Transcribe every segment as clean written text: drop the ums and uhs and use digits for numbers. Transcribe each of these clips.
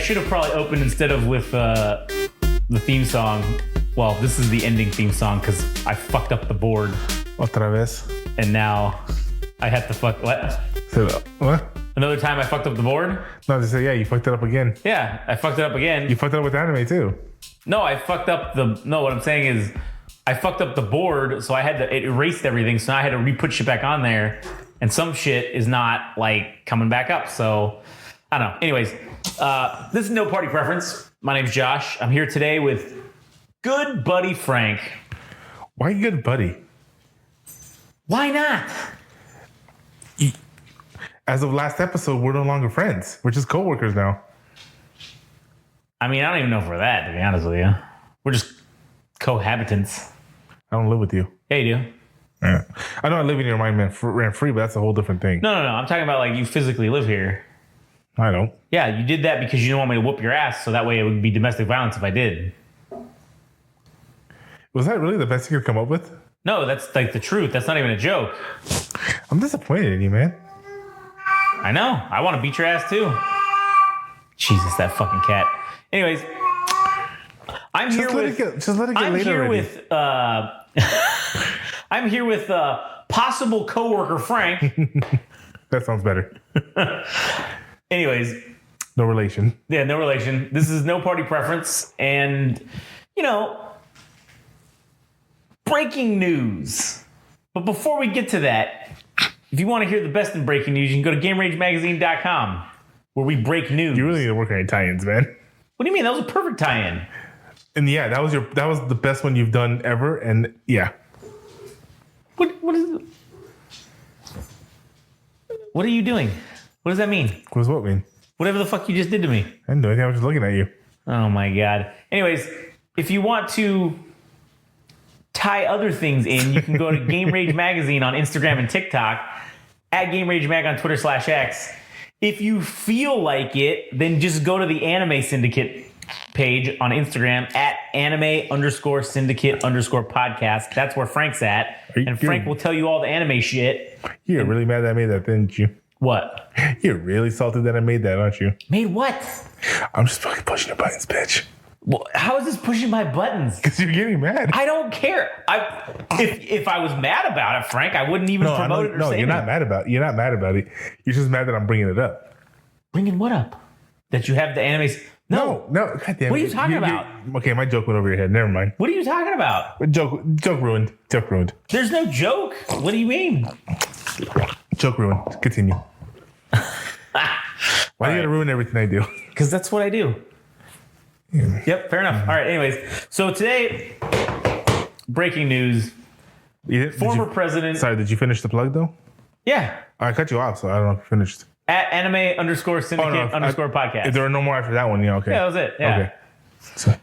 should have probably opened instead of with the theme song. Well, this is the ending theme song because I fucked up the board. Otra vez. And now I have to fuck... What? What? Another time I fucked up the board? No, they say, yeah, you fucked it up again. Yeah, I fucked it up again. You fucked it up with anime, too. No, I fucked up the... No, what I'm saying is I fucked up the board, so I had to... It erased everything, so now I had to re-put shit back on there. And some shit is not, like, coming back up, so... I don't know. Anyways, this is No Party Preference. My name's Josh. I'm here today with good buddy Frank. Why good buddy? Why not? As of last episode, we're no longer friends. We're just coworkers now. I mean, I don't even know if we're that, to be honest with you. We're just cohabitants. I don't live with you. Yeah, you do. Yeah. I know I live in your mind, man, rent free, but that's a whole different thing. No. I'm talking about like you physically live here. I don't. Yeah, you did that because you didn't want me to whoop your ass, so that way it would be domestic violence if I did. Was that really the best you could come up with? No, that's like the truth. That's not even a joke. I'm disappointed in you, man. I know. I want to beat your ass too. Jesus, that fucking cat. Anyways, I'm here with... Just let it get later already. I'm here with possible coworker Frank. That sounds better. Anyways. No relation. Yeah, no relation. This is No Party Preference. And, you know, breaking news. But before we get to that, if you want to hear the best in breaking news, you can go to GameRageMagazine.com, where we break news. You really need to work on your tie-ins, man. What do you mean? That was a perfect tie-in. And yeah, that was the best one you've done ever. And yeah. What is it? What are you doing? What does that mean? What does what mean? Whatever the fuck you just did to me. I didn't do anything. I was just looking at you. Oh my God. Anyways, if you want to tie other things in, you can go to Game Rage Magazine on Instagram and TikTok, at Game Rage Mag on Twitter/X. If you feel like it, then just go to the Anime Syndicate page on Instagram at anime_syndicate_podcast. That's where Frank's at. And Frank will tell you all the anime shit. You're really mad that I made that, didn't you? What? You're really salty that I made that, aren't you? Made what? I'm just fucking pushing your buttons, bitch. Well, how is this pushing my buttons? Because you're getting mad. I don't care. If I was mad about it, Frank, I wouldn't even promote it or say you're not mad about it. You're not mad about it. You're just mad that I'm bringing it up. Bringing what up? That you have the animes? No. God damn it. What are you talking about? Okay, my joke went over your head. Never mind. What are you talking about? Joke ruined. Joke ruined. There's no joke. What do you mean? Joke ruined. Continue. Why do you gotta ruin everything I do? Because that's what I do. Yeah. Yep, fair enough. All right, anyways. So today, breaking news. Former president... Sorry, did you finish the plug, though? Yeah. I cut you off, so I don't know if you finished. At anime_syndicate_podcast. If there are no more after that one, yeah, okay. Yeah, that was it. Yeah. Okay. So.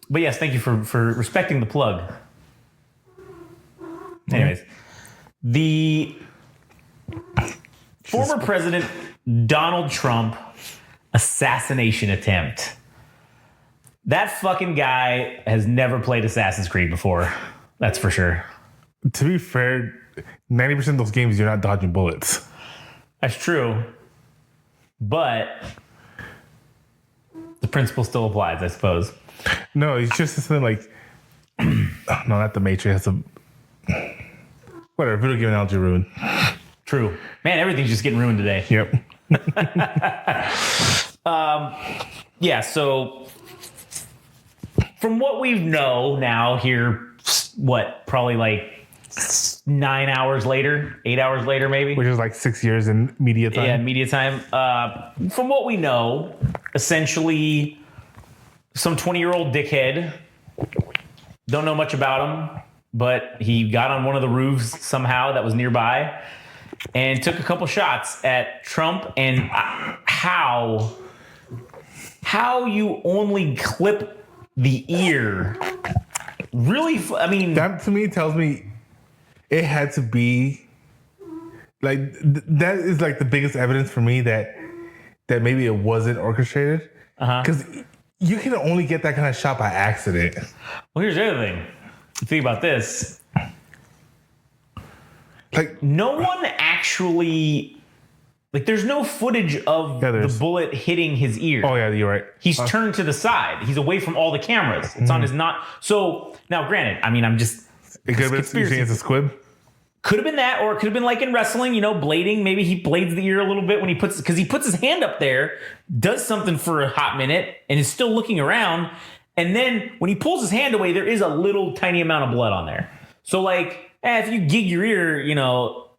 But yes, thank you for respecting the plug. Anyways, the former president Donald Trump assassination attempt. That fucking guy has never played Assassin's Creed before. That's for sure. To be fair, 90% of those games you're not dodging bullets. That's true. But the principle still applies, I suppose. No, it's just something like no, not the Matrix. Whatever, video game analogy ruined. True. Man, everything's just getting ruined today. Yep. Yeah, so from what we know now here, probably like 9 hours later, 8 hours later, maybe. Which is like 6 years in media time. Yeah, media time. From what we know, essentially some 20-year-old dickhead, don't know much about him, but he got on one of the roofs somehow that was nearby and took a couple shots at Trump. And how you only clip the ear really, I mean... That to me tells me it had to be like, that is like the biggest evidence for me that maybe it wasn't orchestrated. Because you can only get that kind of shot by accident. Well, here's the other thing. Think about this. Like, no one actually Like, there's no footage of the bullet hitting his ear. Oh, yeah, you're right. He's turned to the side. He's away from all the cameras. It's on his not. So, now, granted, I mean, I'm just. It could have been it's a squib. Could have been that, or it could have been like in wrestling, blading. Maybe he blades the ear a little bit when he puts his hand up there, does something for a hot minute, and is still looking around. And then when he pulls his hand away, there is a little tiny amount of blood on there. So, like, if you gig your ear,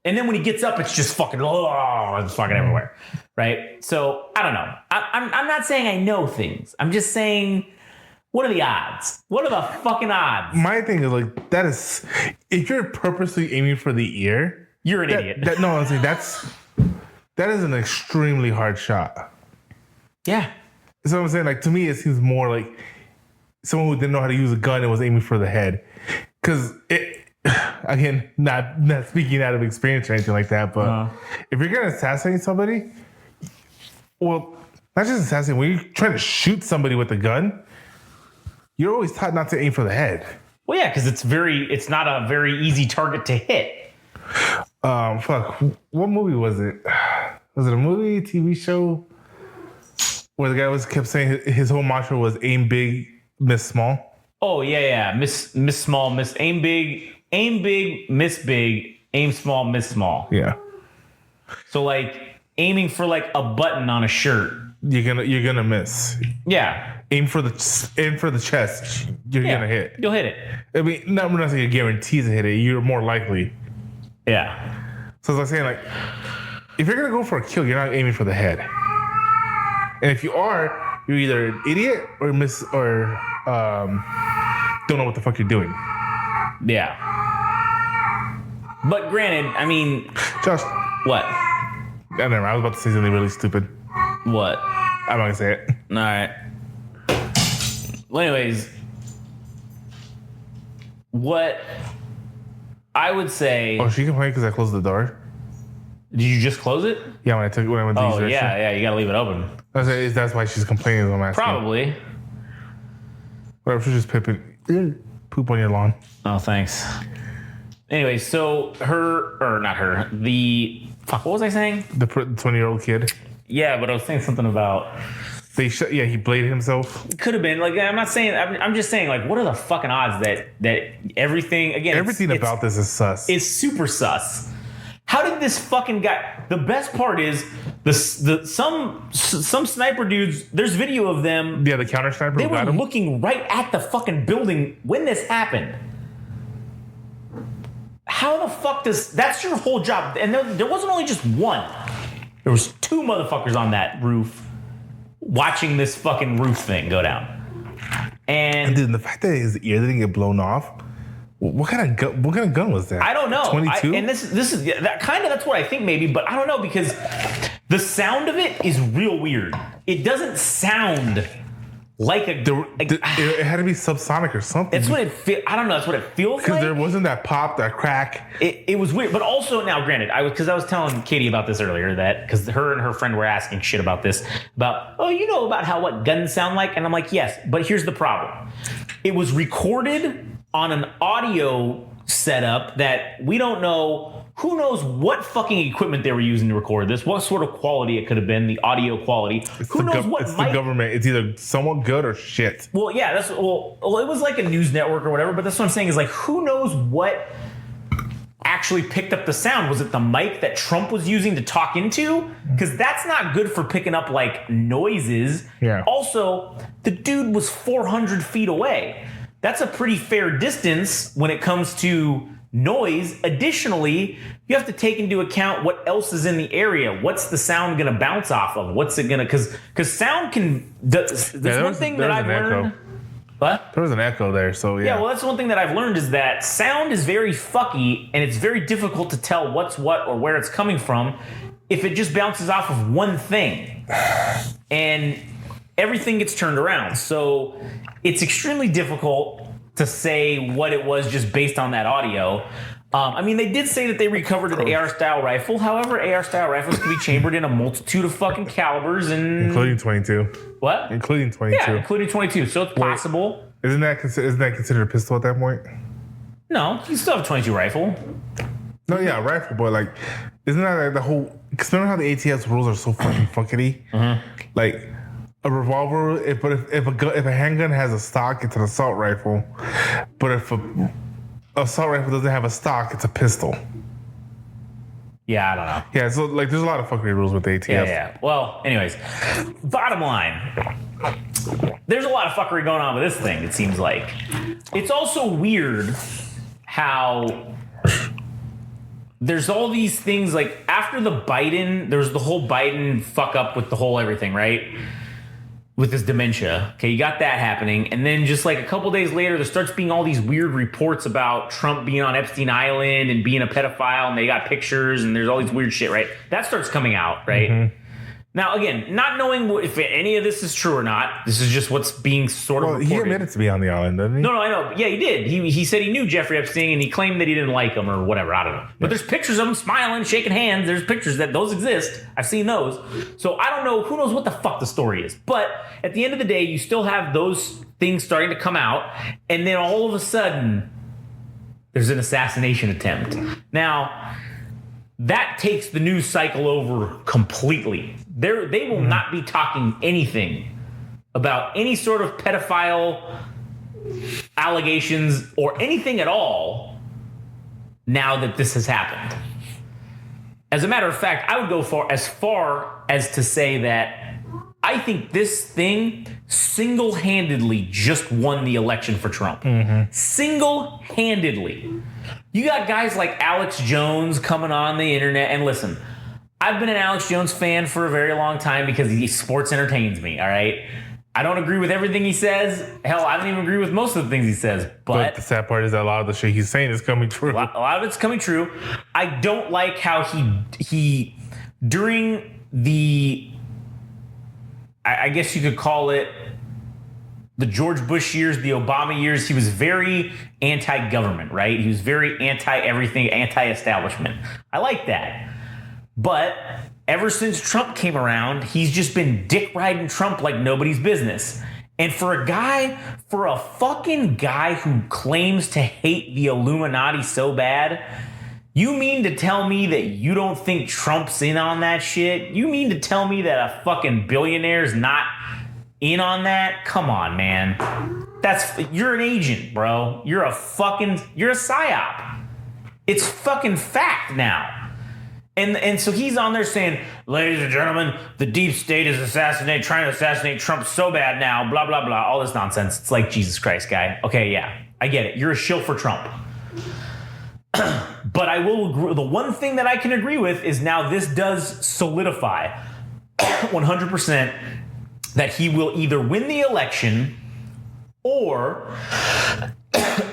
and then when he gets up, it's just fucking, it's fucking everywhere, right? So, I don't know. I'm not saying I know things. I'm just saying, what are the odds? What are the fucking odds? My thing is, like, that is, if you're purposely aiming for the ear, you're an idiot. No, I'm saying that is an extremely hard shot. Yeah. So I'm saying, like, to me, it seems more like someone who didn't know how to use a gun and was aiming for the head. Because again, not speaking out of experience or anything like that, but if you're going to assassinate somebody, well, not just assassinate, when you're trying to shoot somebody with a gun, you're always taught not to aim for the head. Well, yeah, because it's not a very easy target to hit. Fuck. What movie was it? Was it a movie, TV show? Where the guy kept saying his whole mantra was aim big, miss small. Oh, yeah. Miss small, miss aim big, miss big, aim small, miss small. Yeah. So, like, aiming for like a button on a shirt. You're gonna miss. Yeah. Aim for the chest. You're gonna hit. You'll hit it. I mean, we're not saying you guarantee to hit it. You're more likely. Yeah. So as I'm saying, like, if you're gonna go for a kill, you're not aiming for the head. And if you are, you're either an idiot or don't know what the fuck you're doing. Yeah. But granted, I mean, Josh. What? Never mind. I was about to say something really stupid. What? I'm not gonna say it. All right. Well, anyways, what I would say. Oh, she complained because I closed the door. Did you just close it? Yeah, when I went to use the restroom. Yeah, you gotta leave it open. That's why she's complaining. I'm asking. Probably. Whatever, she's just poop on your lawn. Oh, thanks. Anyway, so what was I saying? The 20-year-old kid. Yeah, but I was saying something about he bladed himself. Could have been. Like, I'm not saying. I'm just saying, like, what are the fucking odds that everything again? Everything about this is sus. It's super sus. How did this fucking guy? The best part is some sniper dudes. There's video of them. Yeah, the counter sniper. They were looking right at the fucking building when this happened. How the fuck that's your whole job? And there wasn't only just one. There was two motherfuckers on that roof watching this fucking roof thing go down. And dude, the fact that his ear didn't get blown off. What kind of gun was that? I don't know. 22? And this is that kind of, that's what I think maybe, but I don't know, because the sound of it is real weird. It doesn't sound like it had to be subsonic or something. That's what it I don't know. That's what it feels like. Because there wasn't that pop, that crack. It was weird. But also, now granted, I was telling Katie about this earlier, that because her and her friend were asking shit about this, about about what guns sound like, and I'm like, yes, but here's the problem. It was recorded on an audio setup that we don't know. Who knows what fucking equipment they were using to record this? What sort of quality it could have been, the audio quality. Who knows what it's the government. It's either somewhat good or shit. Well, yeah, it was like a news network or whatever, but that's what I'm saying is, like, who knows what actually picked up the sound? Was it the mic that Trump was using to talk into? Because that's not good for picking up, like, noises. Yeah. Also, the dude was 400 feet away. That's a pretty fair distance when it comes to noise. Additionally, you have to take into account what else is in the area. What's the sound going to bounce off of? What's it going to... Because sound can... There's one thing that I've learned... Echo. What? There was an echo there, so yeah. Yeah, well, that's one thing that I've learned, is that sound is very fucky, and it's very difficult to tell what's what or where it's coming from if it just bounces off of one thing. And everything gets turned around. So it's extremely difficult to say what it was just based on that audio. I mean, they did say that they recovered an AR-style rifle. However, AR-style rifles can be chambered in a multitude of fucking calibers, and including 22. What? Including 22. Yeah, including 22. So it's possible. Isn't that considered a pistol at that point? No, you still have a 22 rifle. No, yeah, a rifle, but like Isn't that like the whole? Because remember how the ATS rules are so fucking funkety? Like a revolver, if a handgun has a stock, it's an assault rifle. But if a assault rifle doesn't have a stock, it's a pistol. Yeah, I don't know. Yeah, so like there's a lot of fuckery rules with the ATS. Yeah. Well, anyways, bottom line, there's a lot of fuckery going on with this thing, it seems like. It's also weird how there's all these things, like after there's the whole Biden fuck up with the whole everything, right? With his dementia. Okay, you got that happening. And then just like a couple days later, there starts being all these weird reports about Trump being on Epstein Island and being a pedophile, and they got pictures, and there's all these weird shit, right? That starts coming out, right? Now, again, not knowing if any of this is true or not, this is just what's being sort of reported. He admitted to be on the island, didn't he? No, I know. Yeah, he did. He said he knew Jeffrey Epstein, and he claimed that he didn't like him or whatever. I don't know. But there's pictures of him smiling, shaking hands. There's pictures those exist. I've seen those. So I don't know. Who knows what the fuck the story is. But at the end of the day, you still have those things starting to come out. And then all of a sudden, there's an assassination attempt. Now, that takes the news cycle over completely. They will not be talking anything about any sort of pedophile allegations or anything at all now that this has happened. As a matter of fact, I would go as far as to say that I think this thing single-handedly just won the election for Trump. Single-handedly. You got guys like Alex Jones coming on the internet, and listen, I've been an Alex Jones fan for a very long time because sports entertains me, all right? I don't agree with everything he says. Hell, I don't even agree with most of the things he says. But the sad part is that a lot of the shit he's saying is coming true. A lot of it's coming true. I don't like how he during the, I guess you could call it, the George Bush years, the Obama years, he was very anti-government, right? He was very anti-everything, anti-establishment. I like that. But ever since Trump came around, he's just been dick riding Trump like nobody's business. And for a fucking guy who claims to hate the Illuminati so bad, you mean to tell me that you don't think Trump's in on that shit? You mean to tell me that a fucking billionaire's not in on that? Come on, man. You're an agent, bro. You're a psyop. It's fucking fact now. And so he's on there saying, ladies and gentlemen, the deep state is trying to assassinate Trump so bad now, blah, blah, blah, all this nonsense. It's like, Jesus Christ, guy. Okay, yeah, I get it. You're a shill for Trump. But I will agree. The one thing that I can agree with is now this does solidify 100% that he will either win the election, or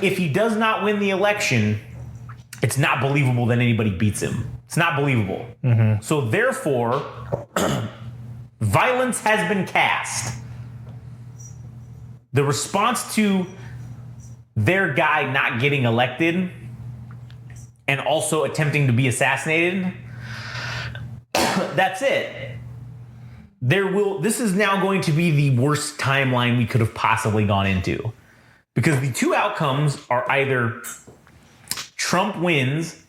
if he does not win the election, it's not believable that anybody beats him. It's not believable. So therefore, violence has been cast. The response to their guy not getting elected and also attempting to be assassinated, that's it. This is now going to be the worst timeline we could have possibly gone into. Because the two outcomes are either Trump wins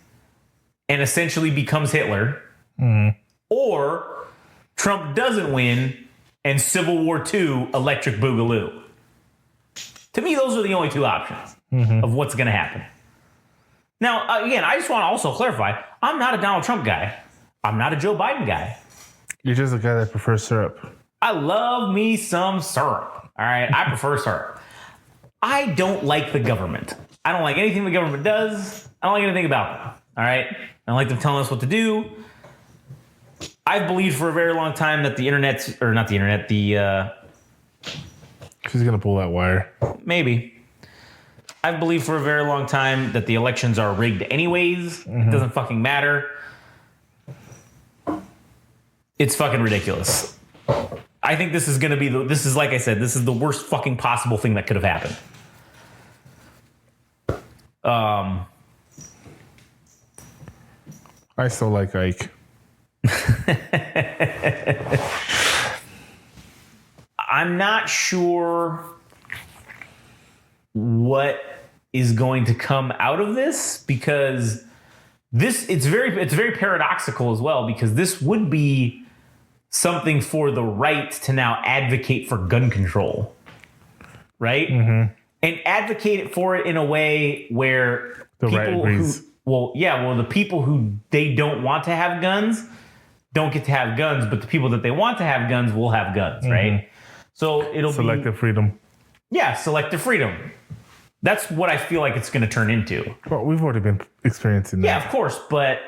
and essentially becomes Hitler, or Trump doesn't win and Civil War II, electric boogaloo. To me, those are the only two options of what's going to happen. Now, again, I just want to also clarify, I'm not a Donald Trump guy. I'm not a Joe Biden guy. You're just a guy that prefers syrup. I love me some syrup. All right, I prefer syrup. I don't like the government. I don't like anything the government does. I don't like anything about them. All right? I don't like them telling us what to do. I've believed for a very long time that She's going to pull that wire. Maybe. I've believed for a very long time that the elections are rigged anyways. It doesn't fucking matter. It's fucking ridiculous. I think this is going to be like I said, this is the worst fucking possible thing that could have happened. I still like Ike. I'm not sure what is going to come out of this, because it's very paradoxical as well, because this would be something for the right to now advocate for gun control, right? Mm-hmm. And advocate for it in a way where the right agrees. The people who they don't want to have guns don't get to have guns, but the people that they want to have guns will have guns, right? So it'll selective freedom. Yeah, selective freedom. That's what I feel like it's going to turn into. Well, we've already been experiencing that. Yeah, of course, but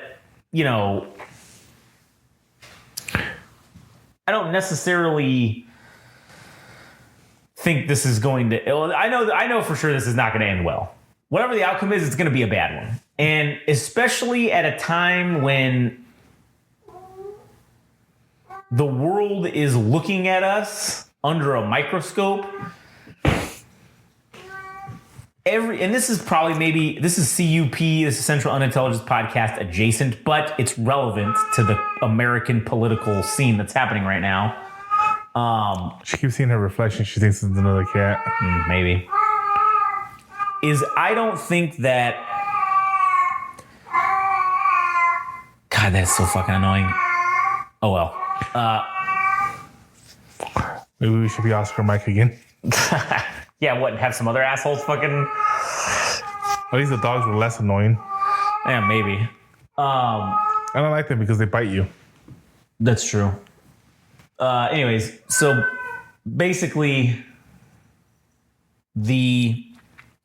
I don't necessarily think this is going to. I know for sure this is not going to end well. Whatever the outcome is, it's going to be a bad one, and especially at a time when the world is looking at us under a microscope. And this is probably this is CUP, this is Central Unintelligence Podcast adjacent, but it's relevant to the American political scene that's happening right now. She keeps seeing her reflection. She thinks it's another cat. Maybe. I don't think that. God, that's so fucking annoying. Oh well. Maybe we should be Oscar Mike again. Yeah, what? Have some other assholes fucking. At least the dogs were less annoying. Yeah, maybe. I don't like them because they bite you. That's true. Anyways, so basically, the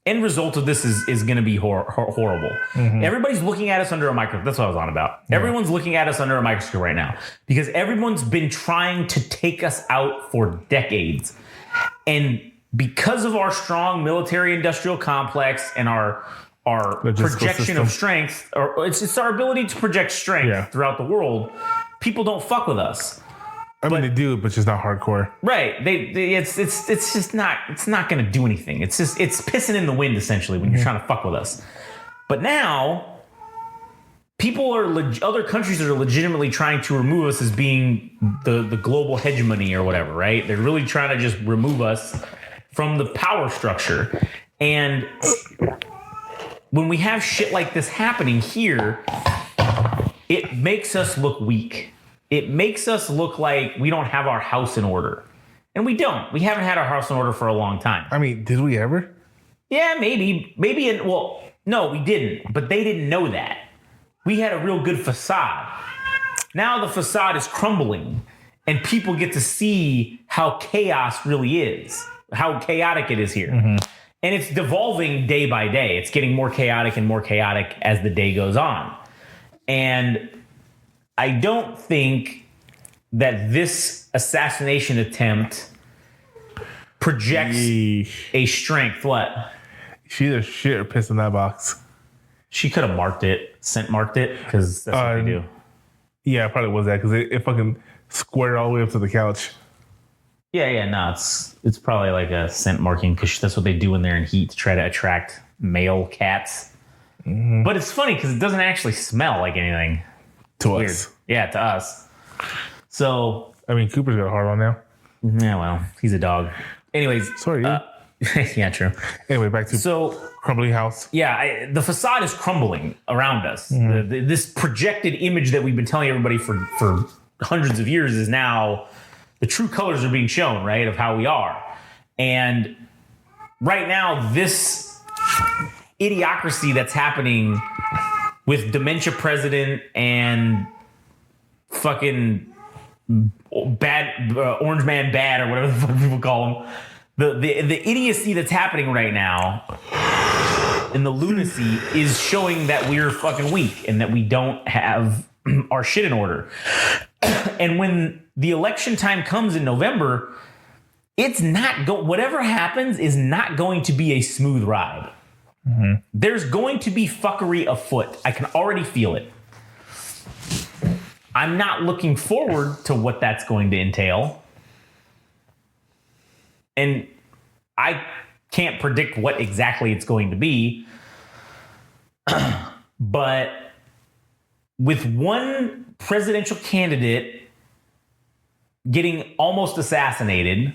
end result of this is going to be horrible. Mm-hmm. Everybody's looking at us under a microscope. That's what I was on about. Yeah. Everyone's looking at us under a microscope right now because everyone's been trying to take us out for decades. And because of our strong military-industrial complex and our projection system of strength, or it's our ability to project strength throughout the world, people don't fuck with us. I mean, they do, but just not hardcore. Right. It's just not. It's not going to do anything. It's pissing in the wind essentially when you're trying to fuck with us. But now, other countries are legitimately trying to remove us as being the global hegemony or whatever. Right. They're really trying to just remove us from the power structure. And when we have shit like this happening here, it makes us look weak. It makes us look like we don't have our house in order. And we don't. We haven't had our house in order for a long time. I mean, did we ever? Yeah, maybe. No, we didn't. But they didn't know that. We had a real good facade. Now the facade is crumbling. And people get to see how chaos really is. How chaotic it is here. Mm-hmm. And it's devolving day by day. It's getting more chaotic and more chaotic as the day goes on. And I don't think that this assassination attempt projects a strength. What? She either shit or piss in that box. She could have scent marked it, because that's what they do. Yeah, it probably was that, because it fucking squared all the way up to the couch. Yeah, no, it's probably like a scent marking, because that's what they do when they're in heat to try to attract male cats. Mm-hmm. But it's funny because it doesn't actually smell like anything. To us. Yeah, to us. So. I mean, Cooper's got a hard on now. Yeah, well, he's a dog. Anyways. Sorry. Yeah, true. Anyway, back to crumbling house. Yeah, the facade is crumbling around us. Mm-hmm. This projected image that we've been telling everybody for hundreds of years is now, the true colors are being shown, right, of how we are. And right now, this idiocracy that's happening with dementia president and fucking bad orange man bad, or whatever the fuck people call him, the idiocy that's happening right now and the lunacy is showing that we're fucking weak and that we don't have our shit in order. And when the election time comes in November, it's not whatever happens is not going to be a smooth ride. Mm-hmm. There's going to be fuckery afoot. I can already feel it. I'm not looking forward to what that's going to entail. And I can't predict what exactly it's going to be. But with one presidential candidate getting almost assassinated,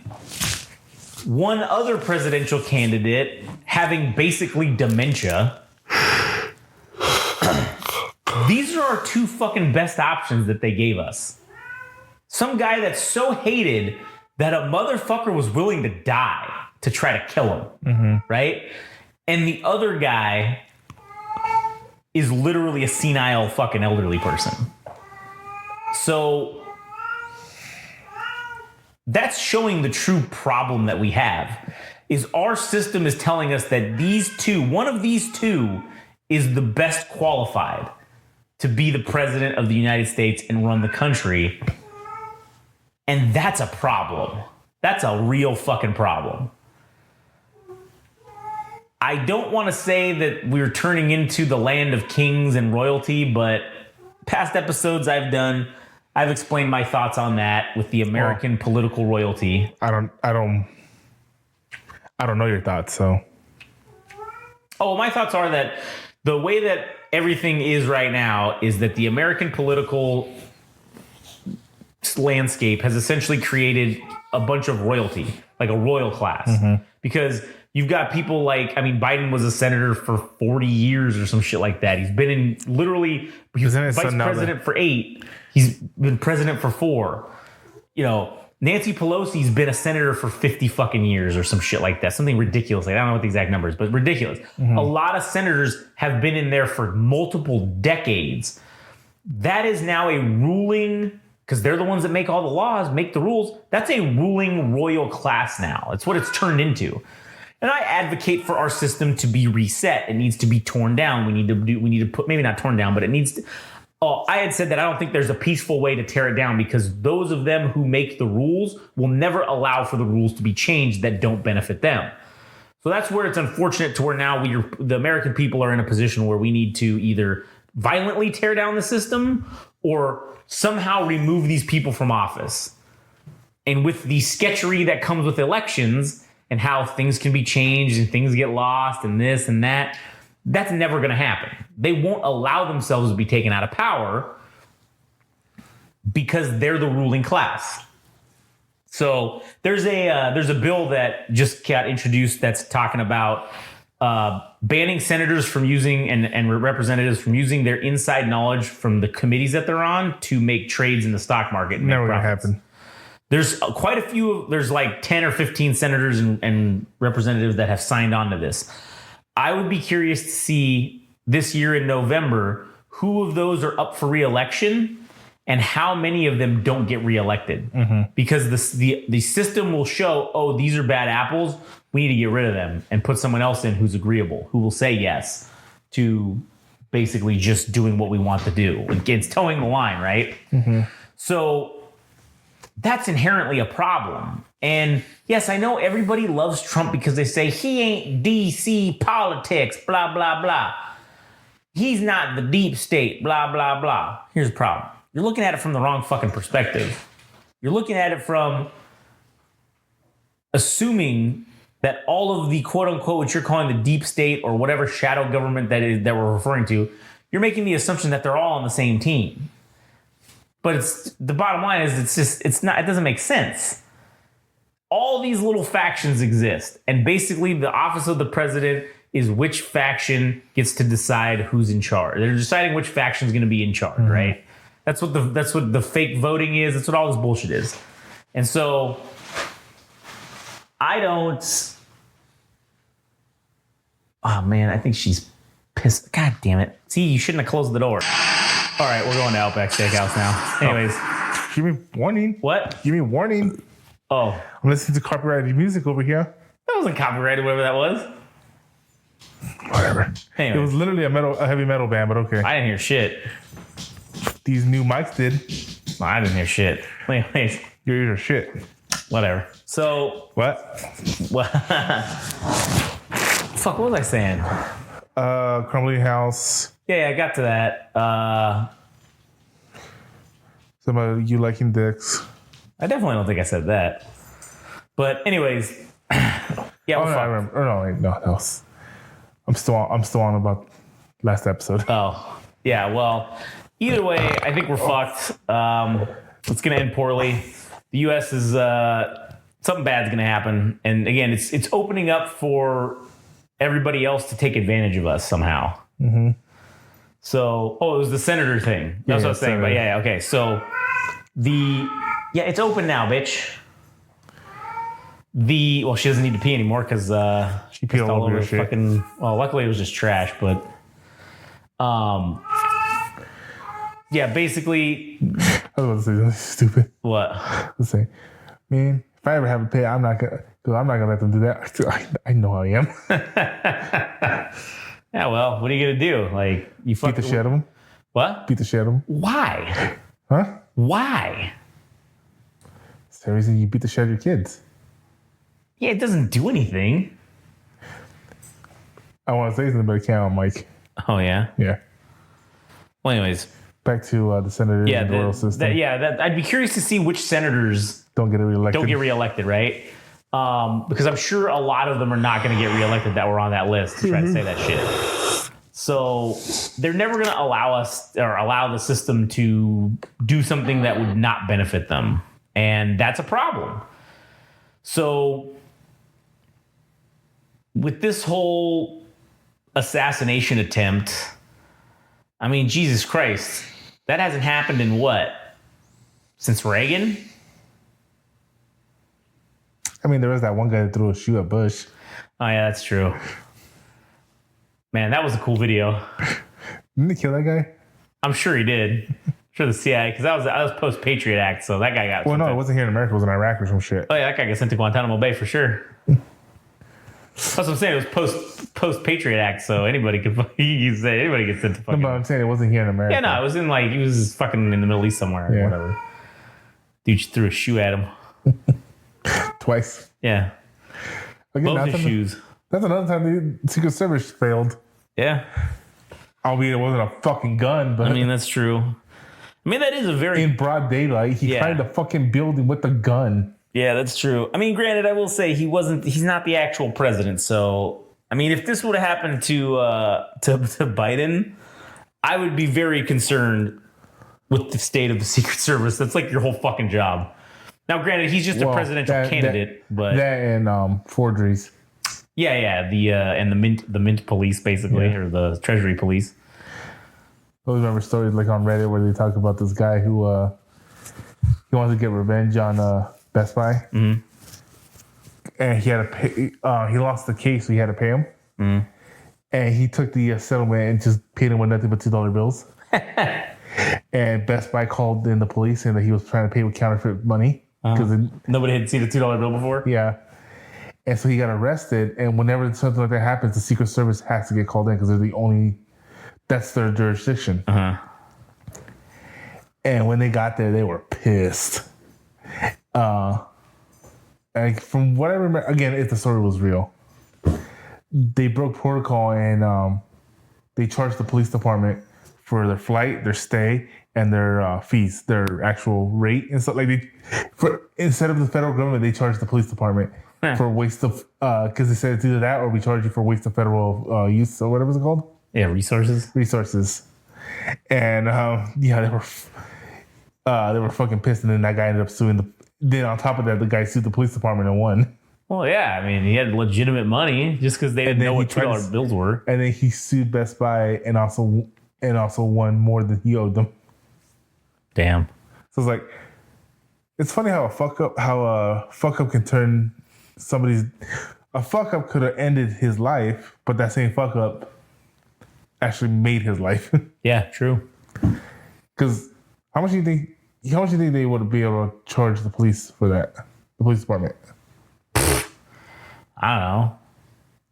one other presidential candidate having basically dementia, are our two fucking best options that they gave us. Some guy that's so hated that a motherfucker was willing to die to try to kill him, right? And the other guy is literally a senile fucking elderly person. So that's showing the true problem that we have, is our system is telling us that one of these two is the best qualified to be the president of the United States and run the country. And that's a problem. That's a real fucking problem. I don't want to say that we're turning into the land of kings and royalty, but past episodes I've explained my thoughts on that with the American political royalty. I don't know your thoughts, so. Oh, my thoughts are that the way that everything is right now is that the American political landscape has essentially created a bunch of royalty, like a royal class, because you've got people like, Biden was a senator for 40 years or some shit like that. He's been he was vice president for 8. He's been president for 4. Nancy Pelosi's been a senator for 50 fucking years or some shit like that. Something ridiculous. Like, I don't know what the exact number is, but ridiculous. A lot of senators have been in there for multiple decades. That is now a ruling, because they're the ones that make all the laws, make the rules. That's a ruling royal class now. It's what it's turned into. And I advocate for our system to be reset. It needs to be torn down. We need to put, maybe not torn down, but it needs to. Oh, I had said that I don't think there's a peaceful way to tear it down, because those of them who make the rules will never allow for the rules to be changed that don't benefit them. So that's where it's unfortunate to where now the American people are in a position where we need to either violently tear down the system or somehow remove these people from office. And with the sketchery that comes with elections and how things can be changed and things get lost and this and that, that's never going to happen. They won't allow themselves to be taken out of power because they're the ruling class. So there's a bill that just got introduced that's talking about banning senators from using and representatives from using their inside knowledge from the committees that they're on to make trades in the stock market. Never going to happen. There's quite a few. There's like 10 or 15 senators and representatives that have signed on to this. I would be curious to see this year in November who of those are up for re-election and how many of them don't get reelected. Because the system will show, oh, these are bad apples. We need to get rid of them and put someone else in who's agreeable, who will say yes to basically just doing what we want to do. It's towing the line, right? So that's inherently a problem. And yes, I know everybody loves Trump because they say he ain't DC politics, blah, blah, blah. He's not the deep state, blah, blah, blah. Here's the problem. You're looking at it from the wrong fucking perspective. You're looking at it from assuming that all of the quote unquote, what you're calling the deep state or whatever shadow government that we're referring to, you're making the assumption that they're all on the same team. But the bottom line is it doesn't make sense. All these little factions exist. And basically the office of the president is which faction gets to decide who's in charge. They're deciding which faction is going to be in charge, right? That's what the fake voting is. That's what all this bullshit is. And so I don't. Oh man, I think she's pissed. God damn it. See, you shouldn't have closed the door. All right, we're going to Outback Steakhouse now. Anyways. Give me warning. What? Give me warning. Oh. I'm listening to copyrighted music over here. That wasn't copyrighted, whatever that was. Whatever. Anyway. It was literally a heavy metal band, but okay. I didn't hear shit. These new mics did. No, I didn't hear shit. Wait. Your ears are shit. Whatever. So. What? Fuck, what was I saying? Crumbling House. Yeah, I got to that. Some of you liking dicks. I definitely don't think I said that. But anyways, yeah. Oh, no, I remember. Oh, no, wait, no, that was. I'm still on about last episode. Oh, yeah. Well, either way, I think we're fucked. It's gonna end poorly. The U.S. is something bad's gonna happen, and again, it's opening up for everybody else to take advantage of us somehow. So, it was the senator thing. That's what I was saying. But yeah, okay. So it's open now, bitch. She doesn't need to pee anymore because She peed all over her shit. fucking. Well, luckily it was just trash, but yeah, basically. I was about to say something stupid. What? Let's say, man, if I ever have a pet, I'm not gonna let them do that. I know how I am. Yeah, well, what are you gonna do? Like, you Beat the shit out of them. What? Beat the shit out of them. Why? Huh? Why? It's the reason you beat the shit out of your kids. Yeah, it doesn't do anything. I want to say something, but I can't on mic. Oh yeah. Yeah. Well, anyways. Back to the senators and the royal system. I'd be curious to see which senators don't get reelected, right? Because I'm sure a lot of them are not going to get reelected that were on that list to try to say that shit. So they're never going to allow the system to do something that would not benefit them. And that's a problem. So with this whole assassination attempt, I mean, Jesus Christ, that hasn't happened in what? Since Reagan? I mean, there was that one guy that threw a shoe at Bush. Oh, yeah, that's true. Man, that was a cool video. Didn't they kill that guy? I'm sure he did. I'm sure the CIA, because that was post-Patriot Act, so that guy got... Well, no, it wasn't here in America. It was in Iraq or some shit. Oh, yeah, that guy got sent to Guantanamo Bay for sure. That's what I'm saying. It was post-Patriot Act, so anybody could say anybody gets sent to fucking... No, but I'm saying it wasn't here in America. Yeah, no, it was in he was fucking in the Middle East somewhere or whatever. Dude threw a shoe at him. Twice. Yeah. Again, both his shoes. That's another time the Secret Service failed. Yeah. Albeit it wasn't a fucking gun, but... I mean, that's true. I mean, that is a very... In broad daylight, he climbed a fucking building with a gun. Yeah, that's true. I mean, granted, I will say he's not the actual president. So, I mean, if this would have happened to Biden, I would be very concerned with the state of the Secret Service. That's like your whole fucking job. Now, granted, he's just a presidential candidate, but that and forgeries. Yeah, and the mint police basically, or the Treasury police. I always remember stories like on Reddit where they talk about this guy who he wants to get revenge on Best Buy, and he had to pay. He lost the case, so he had to pay him, and he took the settlement and just paid him with nothing but $2 bills. And Best Buy called in the police saying that he was trying to pay with counterfeit money because nobody had seen a $2 bill before. Yeah. And so he got arrested, and whenever something like that happens, the Secret Service has to get called in because they're the only, that's their jurisdiction. And when they got there, they were pissed. And from what I remember, again, if the story was real, they broke protocol and they charged the police department for their flight, their stay, and their fees, their actual rate and stuff. Like instead of the federal government, they charged the police department for waste of, because they said it's either that or we charge you for waste of federal use or whatever it's called. Yeah, resources. And they were fucking pissed, and then that guy ended up suing then on top of that, the guy sued the police department and won. Well, yeah, I mean, he had legitimate money just because they didn't know what $2 bills were. And then he sued Best Buy and also won more than he owed them. Damn. So it's like, it's funny how a fuck up can turn a fuck up could have ended his life, but that same fuck up actually made his life. Yeah, true. Because how much do you think they would be able to charge the police for that? The police department. I don't know.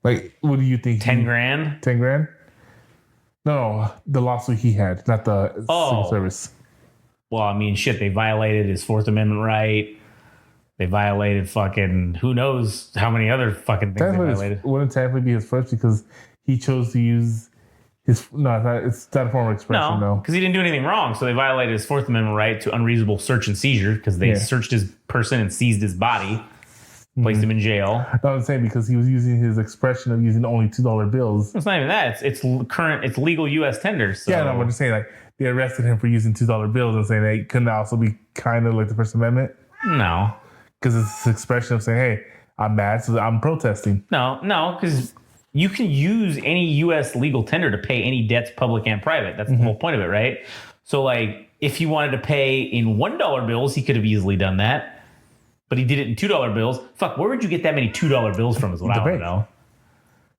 Like, what do you think? 10 grand? 10 grand? No, the lawsuit he had, not the Secret Service. Well, I mean, shit, they violated his Fourth Amendment right. They violated fucking, who knows how many other fucking things they violated. Wouldn't technically be his first because he chose to use his, it's not a form of expression, no. Because he didn't do anything wrong. So they violated his Fourth Amendment right to unreasonable search and seizure because they searched his person and seized his body, placed him in jail. No, I'm saying because he was using his expression of using only $2 bills. It's not even that. It's legal U.S. tenders. So. Yeah, no, I'm just saying, like, they arrested him for using $2 bills and saying they couldn't also be kind of like the First Amendment. No. Because it's this expression of saying, hey, I'm mad, so I'm protesting. No, because you can use any U.S. legal tender to pay any debts, public and private. That's the whole point of it, right? So, like, if he wanted to pay in $1 bills, he could have easily done that. But he did it in $2 bills. Fuck, where would you get that many $2 bills from is what I want to know.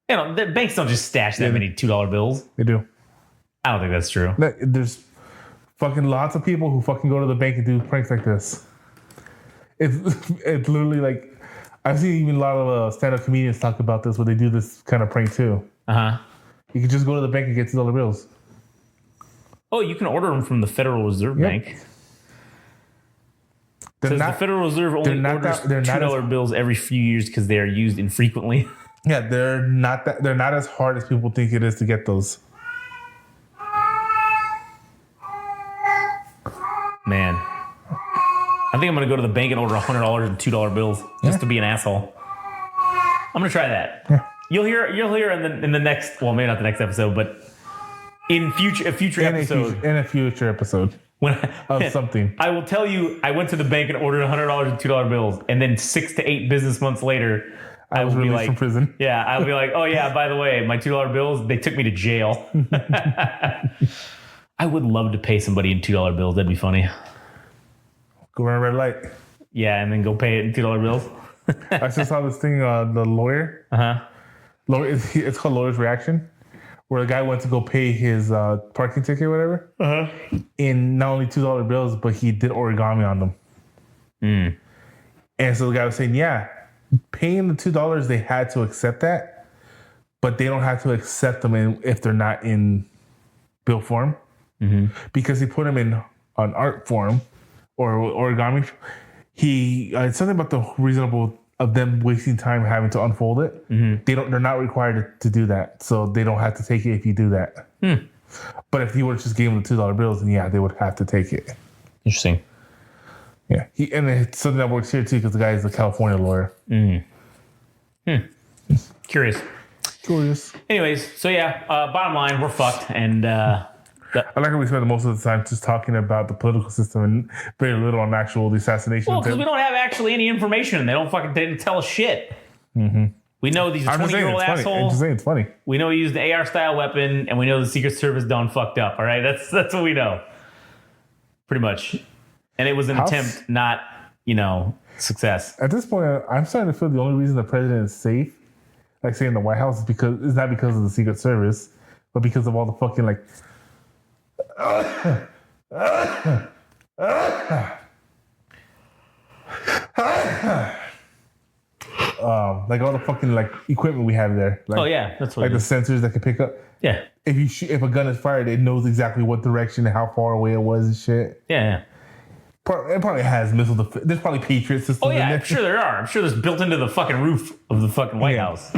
You know, the banks don't just stash that many $2 bills. They do. I don't think that's true. There's fucking lots of people who fucking go to the bank and do pranks like this. It's literally like, I've seen even a lot of stand-up comedians talk about this where they do this kind of prank too. You can just go to the bank and get $2 bills. Oh, you can order them from the Federal Reserve Bank. Says the Federal Reserve only orders $2 bills every few years because they are used infrequently. Yeah, they're not as hard as people think it is to get those. Man, I think I'm gonna go to the bank and order $100 and $2 bills just to be an asshole. I'm gonna try that. Yeah. You'll hear in the next, well, maybe not the next episode, but in a future episode. In a future episode. Something. I will tell you, I went to the bank and ordered $100 and $2 bills, and then 6 to 8 business months later, I was released from prison. Yeah, I'll be like, oh yeah, by the way, my $2 bills, they took me to jail. I would love to pay somebody in $2 bills. That'd be funny. Go run a red light. Yeah, and then go pay it in $2 bills. I just saw this thing, the lawyer. It's called Lawyer's Reaction, where the guy went to go pay his parking ticket or whatever in not only $2 bills, but he did origami on them. And so the guy was saying, yeah, paying the $2, they had to accept that, but they don't have to accept them if they're not in bill form. Because he put them in an art form or origami. It's something about the reasonable of them wasting time having to unfold it. They're not required to do that, so they don't have to take it if you do that. But if you would have just gave them the $2 bills, then yeah, they would have to take it. Interesting. Yeah, and it's something that works here too because the guy is a California lawyer. Curious. Anyways, so yeah, bottom line, we're fucked, and I like how we spend most of the time just talking about the political system and very little on actual assassination. Well, because we don't have actually any information. They didn't tell us shit. We know these 20-year-old assholes. I'm just saying it's funny. We know he used the AR-style weapon, and we know the Secret Service done fucked up. All right, that's what we know. Pretty much. And it was an attempt, not, success. At this point, I'm starting to feel the only reason the president is safe, like saying the White House, is not because of the Secret Service, but because of all the fucking like all the fucking like equipment we have there. Like, oh yeah, that's what like the sensors that can pick up. Yeah. If a gun is fired, it knows exactly what direction and how far away it was and shit. Yeah. It probably has missile defense. There's probably Patriot systems. Oh yeah, I'm sure there are. I'm sure there's built into the fucking roof of the fucking White House.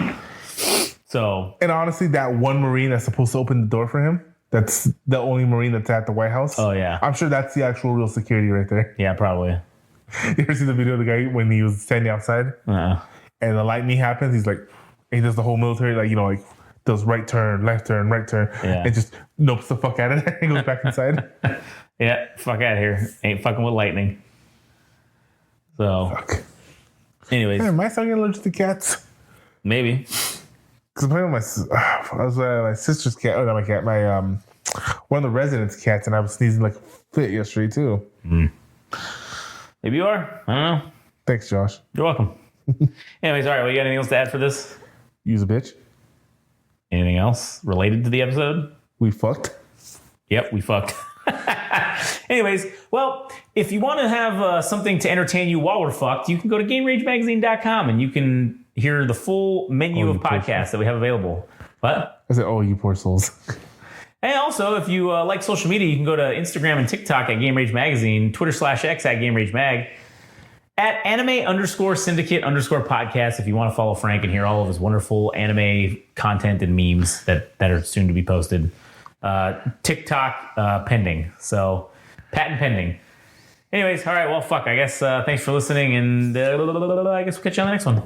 So. And honestly, that one Marine that's supposed to open the door for him, that's the only Marine that's at the White House. Oh yeah. I'm sure that's the actual real security right there. Yeah, probably. You ever see the video of the guy when he was standing outside? And the lightning happens? He's like, he does the whole military, like does right turn, left turn, right turn, and just nopes the fuck out of there and goes back inside. Yeah, fuck out of here. Ain't fucking with lightning. So, fuck. Anyways. Hey, am I starting allergic to cats? Maybe. Because I'm playing with my sister's cat, not my cat, my one of the residents' cats, and I was sneezing like a fit yesterday too. Maybe you are. I don't know. Thanks, Josh. You're welcome. Anyways, all right. Well, you got anything else to add for this? Use a bitch. Anything else related to the episode? We fucked. Yep, we fucked. Anyways, well, if you want to have something to entertain you while we're fucked, you can go to GameRageMagazine.com and you can hear the full menu of podcasts that we have available. What? I said, oh, you poor souls. And also, if you like social media, you can go to Instagram and TikTok at Game Rage Magazine, Twitter/X at Game Rage Mag, at anime_syndicate_podcast if you want to follow Frank and hear all of his wonderful anime content and memes that are soon to be posted. TikTok pending. So, patent pending. Anyways, all right, well, fuck. I guess thanks for listening, and I guess we'll catch you on the next one.